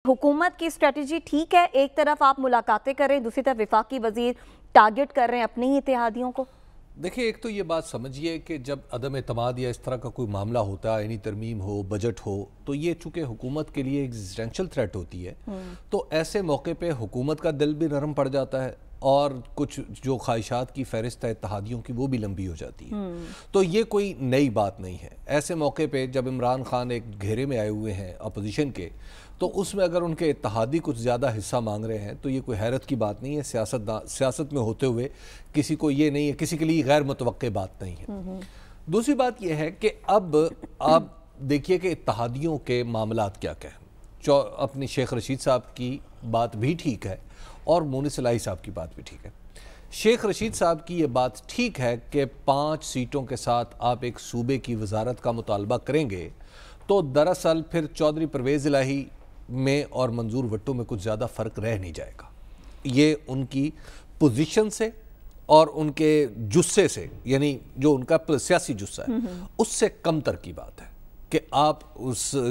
हुकूमत की स्ट्रेटजी ठीक है, एक तरफ आप मुलाकातें कर रहे हैं, दूसरी तरफ वफाकी वजीर टारगेट कर रहे हैं अपने ही इत्तेहादियों को। देखिए, एक तो ये बात समझिए कि जब अदम एतमाद या इस तरह का कोई मामला होता है, यानी तरमीम हो, बजट हो, तो ये चूँकि हुकूमत के लिए एग्जिस्टेंशियल थ्रेट होती है, तो ऐसे मौके पे हुकूमत का दिल भी नरम पड़ जाता है और कुछ जो ख्वाहिशात की फहरिस्त है इत्तेहादियों की वो भी लंबी हो जाती है। तो ये कोई नई बात नहीं है। ऐसे मौके पे जब इमरान खान एक घेरे में आए हुए हैं अपोजिशन के, तो उसमें अगर उनके इत्तेहादी कुछ ज़्यादा हिस्सा मांग रहे हैं तो ये कोई हैरत की बात नहीं है। सियासत में होते हुए किसी को ये नहीं है, किसी के लिए गैर मुतवक्के बात नहीं है। दूसरी बात यह है कि अब आप देखिए कि इत्तेहादियों के मामलात क्या क्या हैं। अपनी शेख रशीद साहब की बात भी ठीक है और मोनिस इलाही साहब की बात भी ठीक है। शेख रशीद साहब की ये बात ठीक है कि 5 सीटों के साथ आप एक सूबे की वजारत का मुतालबा करेंगे तो दरअसल फिर चौधरी परवेज़ इलाही में और मंजूर भट्टो में कुछ ज़्यादा फ़र्क रह नहीं जाएगा। ये उनकी पोजीशन से और उनके जुस्से से, यानी जो उनका सियासी जुस्सा है, उससे कम तर की बात है कि आप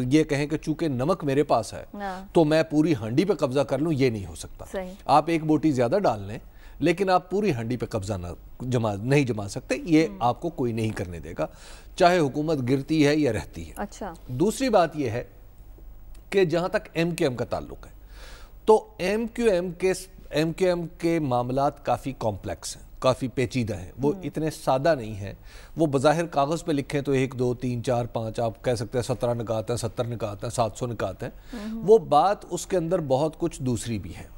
ये कहें कि चूंकि नमक मेरे पास है तो मैं पूरी हांडी पे कब्जा कर लूं। ये नहीं हो सकता। आप एक बोटी ज़्यादा डाल लें लेकिन आप पूरी हांडी पे कब्जा नहीं जमा सकते। ये आपको कोई नहीं करने देगा, चाहे हुकूमत गिरती है या रहती है। अच्छा। दूसरी बात यह है कि जहाँ तक MQM का ताल्लुक है तो MQM के मामलात काफ़ी कॉम्प्लेक्स हैं, काफ़ी पेचीदा हैं। वो इतने सादा नहीं हैं। वो बज़ाहिर कागज़ पे लिखें तो 1 2 3 4 5 आप कह सकते हैं 17 निकात हैं, 70 निकात हैं, 700 निकात हैं। वो बात उसके अंदर बहुत कुछ दूसरी भी है।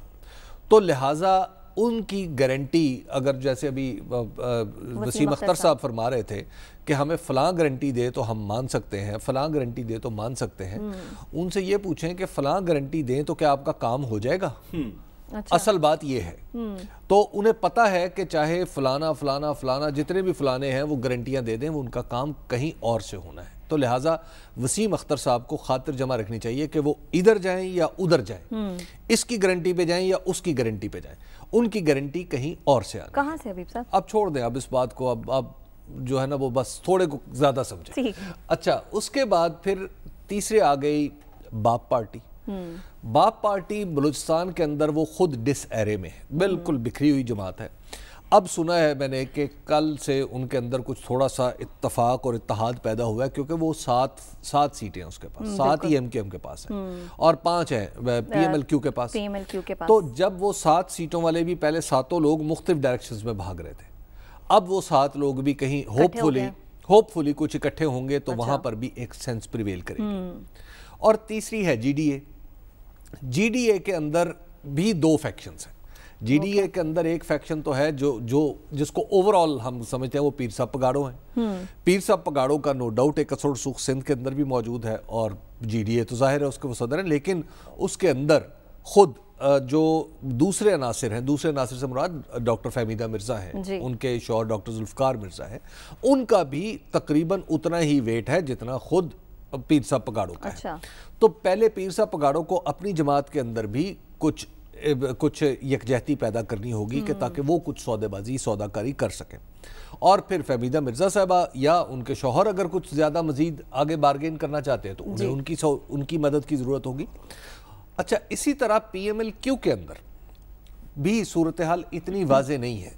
तो लिहाजा उनकी गारंटी, अगर जैसे अभी वसीम अख्तर साहब फरमा रहे थे कि हमें फ़लाँ गारंटी दे तो हम मान सकते हैं, फ़लाँ गारंटी दे तो मान सकते हैं, उनसे ये पूछें कि फ़लाँ गारंटी दें तो क्या आपका काम हो जाएगा? अच्छा। असल बात ये है। तो उन्हें पता है कि चाहे फलाना फलाना फलाना जितने भी फलाने हैं वो गारंटियां दे दें, वो उनका काम कहीं और से होना है। तो लिहाजा वसीम अख्तर साहब को खातिर जमा रखनी चाहिए कि वो इधर जाएं या उधर जाएं, इसकी गारंटी पे जाएं या उसकी गारंटी पे जाएं, उनकी गारंटी कहीं और से आनी। कहां से हबीब साहब? अब छोड़ दें अब इस बात को, अब जो है ना वो बस थोड़े को ज्यादा समझे। अच्छा, उसके बाद फिर तीसरे आ गई बाप पार्टी। बाप पार्टी बलूचिस्तान के अंदर वो खुद डिसएरे में है, बिल्कुल बिखरी हुई जमात है। अब सुना है मैंने कि कल से उनके अंदर कुछ थोड़ा सा इत्तफाक और इत्तेहाद पैदा हुआ है, क्योंकि वो 7 सीटें हैं उसके पास, 7 ही MQM के पास है और 5 हैं PMLQ के पास। तो जब वो 7 सीटों वाले भी पहले सातों लोग मुख्तलिफ डायरेक्शंस में भाग रहे थे, अब वो 7 लोग भी कहीं होपफुली कुछ इकट्ठे होंगे तो वहां पर भी एक सेंस प्रिवेल करेगी। और तीसरी है GDA के अंदर भी 2 फैक्शंस हैं। GDA के अंदर एक फैक्शन तो है जो जिसको ओवरऑल हम समझते हैं वो पीर साहब पगाड़ो हैं। पीर साहब पगाड़ो का नो डाउट एक असर सुख सिंध के अंदर भी मौजूद है और GDA तो जाहिर है उसके वो सदर हैं, लेकिन उसके अंदर खुद जो दूसरे अनासिर हैं, दूसरे अनासिर से मुराद डॉक्टर फहमीदा मिर्ज़ा हैं, उनके शौहर डॉक्टर जुल्फ़कार मिर्ज़ा हैं, उनका भी तकरीबन उतना ही वेट है जितना खुद पीर साहब पगाड़ो का है। तो पहले पीर साहब पगाड़ो को अपनी जमात के अंदर भी कुछ यकजहती पैदा करनी होगी कि ताकि वो कुछ सौदाकारी कर सकें, और फिर फहमीदा मिर्ज़ा साहबा या उनके शौहर अगर कुछ ज़्यादा मजीद आगे बार्गेन करना चाहते हैं तो उन्हें उनकी मदद की ज़रूरत होगी। अच्छा, इसी तरह PMLQ के अंदर भी सूरत हाल इतनी वाज़ेह नहीं है।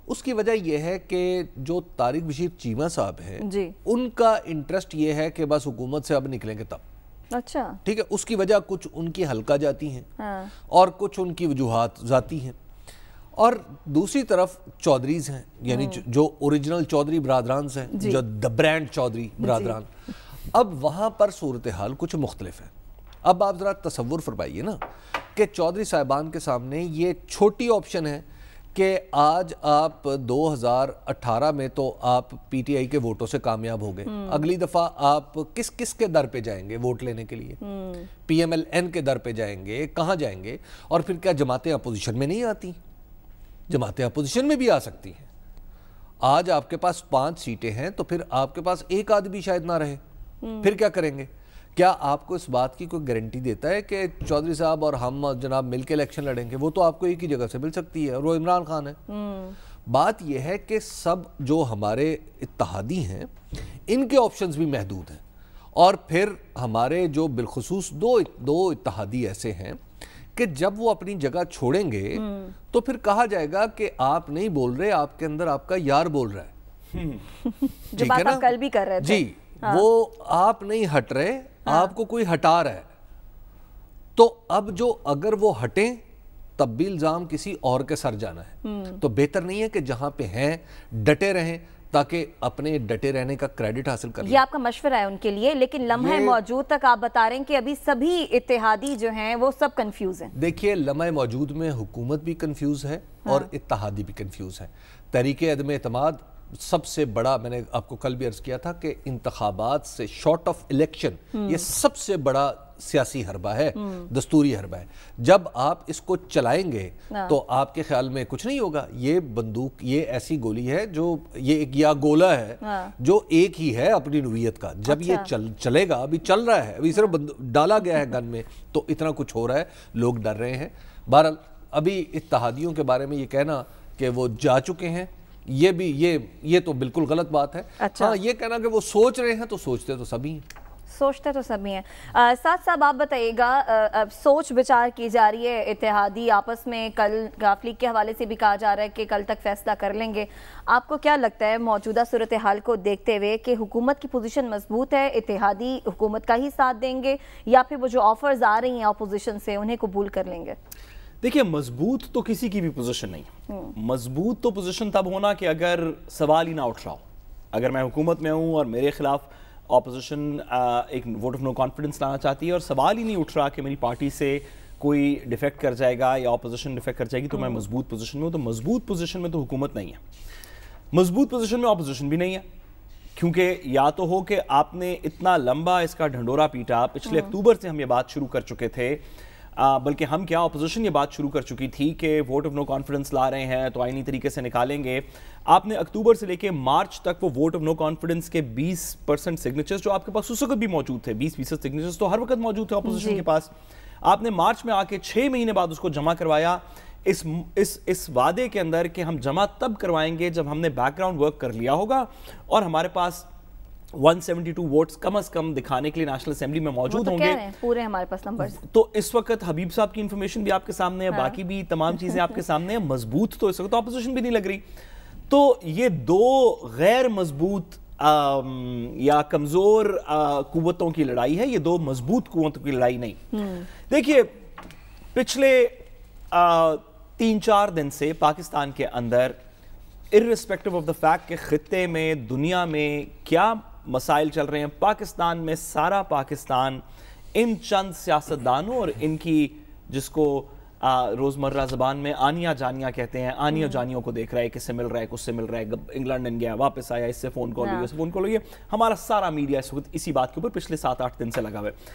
उसकी वजह यह है कि जो तारिक बशीर चीमा साहब हैं, उनका इंटरेस्ट ये है कि बस हुकूमत से अब निकलेंगे तब। अच्छा, ठीक है। उसकी वजह कुछ उनकी हल्का जाती हैं और कुछ उनकी वजूहात जाती हैं, और दूसरी तरफ चौधरीज हैं, यानी जो ओरिजिनल चौधरी बरादरान हैं, जो द ब्रांड चौधरी बरादरान। अब वहां पर सूरत हाल कुछ मुख्तलिफ है। अब आप जरा तसव्वुर फरमाइए ना कि चौधरी साहिबान के सामने ये छोटी ऑप्शन है कि आज आप 2018 में तो आप PTI के वोटों से कामयाब हो गए, अगली दफा आप किस किस के दर पे जाएंगे वोट लेने के लिए? PMLN के दर पे जाएंगे, कहाँ जाएंगे? और फिर क्या जमातें अपोजिशन में नहीं आती? जमातें अपोजिशन में भी आ सकती हैं। आज आपके पास 5 सीटें हैं तो फिर आपके पास एक आदमी शायद ना रहे, फिर क्या करेंगे? क्या आपको इस बात की कोई गारंटी देता है कि चौधरी साहब और हम जनाब मिलकर इलेक्शन लड़ेंगे? वो तो आपको एक ही जगह से मिल सकती है और वो इमरान खान है। बात यह है कि सब जो हमारे इत्तेहादी हैं इनके ऑप्शंस भी महदूद हैं اور پھر ہمارے جو بالخصوص دو اتحادی ایسے ہیں کہ جب وہ اپنی جگہ چھوڑیں گے تو پھر کہا جائے گا کہ آپ نہیں بول رہے، آپ کے اندر آپ کا یار بول رہا ہے. جو بات آپ کل بھی کر رہے تھے. جی وہ آپ نہیں ہٹ رہے، آپ کو کوئی ہٹا رہا ہے. تو اب جو اگر وہ ہٹیں تب بھی الزام کسی اور کے سر جانا ہے. تو بہتر نہیں ہے کہ جہاں پہ ہیں ڈٹے رہیں تاکہ اپنے ڈٹے رہنے کا کریڈٹ حاصل کر لیں. یہ آپ کا مشورہ ہے ان کے لیے، لیکن لمحہ موجود تک آپ بتا رہے ہیں کہ ابھی سبھی اتحادی جو ہیں وہ سب کنفیوز ہیں. دیکھیے لمحہ موجود میں حکومت بھی کنفیوز ہے اور اتحادی بھی کنفیوز ہے. تحریک عدم اعتماد سب سے بڑا، میں نے آپ کو کل بھی عرض کیا تھا کہ انتخابات سے شارٹ آف الیکشن یہ سب سے بڑا سیاسی حربہ ہے، دستوری حربہ ہے. جب آپ اس کو چلائیں گے تو آپ کے خیال میں کچھ نہیں ہوگا. یہ بندوق، یہ ایسی گولی ہے جو یہ ایک یا گولہ ہے جو ایک ہی ہے اپنی نوعیت کا. جب یہ چلے گا، ابھی چل رہا ہے، ابھی صرف ڈالا گیا ہے گن میں، تو اتنا کچھ ہو رہا ہے، لوگ ڈر رہے ہیں. بہرحال ابھی اتحادیوں کے بارے میں یہ کہنا کہ وہ جا چکے ہیں، یہ تو بالکل غلط بات ہے. ہاں یہ کہنا کہ وہ سوچ رہے ہیں، تو سوچتے تو سبھی ہیں. سوچتے تو سبھی ہیں. ساتھ صاحب آپ بتائیے گا، سوچ بچار کی جا رہی ہے اتحادی آپس میں، کل غاف لیگ کے حوالے سے بھی کہا جا رہا ہے کہ کل تک فیصلہ کر لیں گے. آپ کو کیا لگتا ہے موجودہ صورتحال کو دیکھتے ہوئے کہ حکومت کی پوزیشن مضبوط ہے، اتحادی حکومت کا ہی ساتھ دیں گے، یا پھر وہ جو آفرز آ رہی ہیں اپوزیشن سے انہیں قبول کر لیں گے؟ دیکھیے مضبوط تو کسی کی بھی پوزیشن نہیں. مضبوط تو پوزیشن تب ہونا کہ اگر سوال ہی نہ اٹھ رہا ہو. اگر میں حکومت میں ہوں اور میرے خلاف اپوزیشن ایک ووٹ آف نو کانفیڈنس لانا چاہتی ہے اور سوال ہی نہیں اٹھ رہا کہ میری پارٹی سے کوئی ڈیفیکٹ کر جائے گا یا اپوزیشن ڈیفیکٹ کر جائے گی، تو میں مضبوط پوزیشن میں ہوں. تو مضبوط پوزیشن میں تو حکومت نہیں ہے، مضبوط پوزیشن میں اپوزیشن بھی نہیں ہے. کیونکہ یا تو ہو کہ آپ نے اتنا لمبا اس کا ڈھنڈورا پیٹا، پچھلے اکتوبر سے ہم یہ بات شروع کر چکے تھے، بلکہ ہم کیا اپوزیشن یہ بات شروع کر چکی تھی کہ ووٹ آف نو کانفیڈنس لا رہے ہیں تو آئینی طریقے سے نکالیں گے. آپ نے اکتوبر سے لے کے مارچ تک وہ ووٹ آف نو کانفیڈنس کے 20% سگنیچرز جو آپ کے پاس اس وقت بھی موجود تھے، 20% سگنیچرز تو ہر وقت موجود تھے اپوزیشن کے پاس، آپ نے مارچ میں آ کے 6 مہینے بعد اس کو جمع کروایا اس وعدے کے اندر کہ ہم جمع تب کروائیں گے جب ہم نے بیک گراؤنڈ ورک کر لیا ہوگا اور ہمارے پاس 172 ووٹس کم از کم دکھانے کے لیے نیشنل اسمبلی میں موجود ہوں گے. پورے ہمارے پاس نمبرز. تو اس وقت حبیب صاحب کی انفارمیشن بھی آپ کے سامنے ہے، باقی بھی تمام چیزیں آپ کے سامنے ہیں. مضبوط تو اس وقت اپوزیشن بھی نہیں لگ رہی. تو یہ دو غیر مضبوط یا کمزور قوتوں کی لڑائی ہے، یہ دو مضبوط قوتوں کی لڑائی نہیں. دیکھیے پچھلے 3-4 دن سے پاکستان کے اندر irrespective of the fact کہ خطے میں، دنیا میں کیا مسائل چل رہے ہیں، پاکستان میں سارا پاکستان ان چند سیاستدانوں اور ان کی جس کو روزمرہ زبان میں آنیا جانیا کہتے ہیں، آنیا جانیوں کو دیکھ رہا ہے، کس سے مل رہا ہے، کس سے مل رہا ہے، انگلینڈ گیا واپس آیا، اس سے فون کال ہوئی، اس سے فون کال ہوئی. ہمارا سارا میڈیا اس وقت اسی بات کے اوپر پچھلے 7-8 دن سے لگا ہوا ہے.